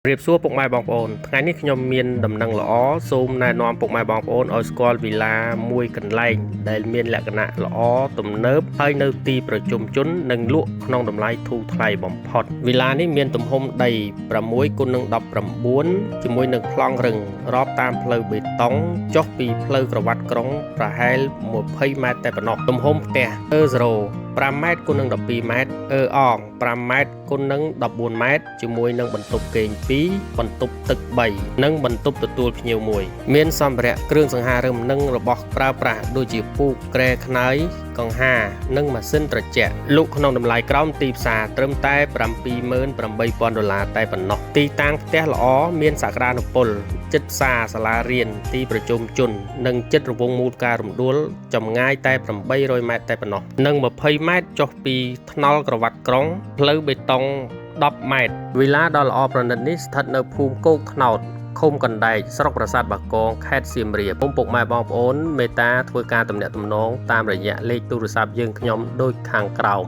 រៀបសួរពុកម៉ែបងប្អូនថ្ងៃនេះខ្ញុំមានដំណឹងល្អសូមណែនាំពុកម៉ែបងប្អូនឲ្យស្គាល់វីឡាមួយកន្លែងដែលមានលក្ខណៈល្អទំនើបហើយនៅទីប្រជុំជននិងលក់ក្នុងតម្លៃធូរថ្លៃបំផុតវីឡានេះមានទំហំដី6x19ជាមួយនឹងប្លង់រឹងរាប់តាមផ្លូវបេតុងចុះពីផ្លូវក្រវ៉ាត់ក្រុងប្រហែល20ម៉ែត្រតែប៉ុណ្ណោះទំហំផ្ទះE0 5ម៉ែត្រគុណនឹង12ម៉ែត្រអង5ម៉ែត្រគុណនឹង14ម៉ែត្រជាមួយនឹងបន្ទប់គេង2បន្ទប់ទឹក3និងបន្ទប់ទទួលភ្ញៀវ1មានសម្ភារៈគ្រឿងសង្ហារឹមនិងរបស់ប្រើប្រាស់ដូចជាពូកក្រែខ្នើយកង្ហានិងម៉ាស៊ីនត្រជាក់លក់ក្នុងតម្លៃក្រោមទីផ្សារត្រឹមតែ$78,000តែប៉ុណ្ណោះទីតាំងផ្ទះល្អមានសក្តានុពលចិត្តផ្សារសាលារៀនទីប្រជុំជននិងចិត្តរង្វង់មូលការរំដួលចម្ងាយតែ800ម៉ែត្រតែប៉ុណ្ណោះនិង20ម៉ែត្រចុះពីថ្នល់ក្រវ៉ាត់ក្រុងផ្លូវបេតុង10ម៉ែត្រវីឡាដ៏ល្អប្រណិតនេះស្ថិតនៅភូមិគោកថ្នោតឃុំកណ្ដែកស្រុកប្រាសាទបាគងខេត្តសៀមរាបពុកម៉ែបងប្អូនមេត្តាធ្វើការទំនាក់ទំនងតាមរយៈលេខទូរស័ព្ទយើងខ្ញុំដូចខាងក្រោម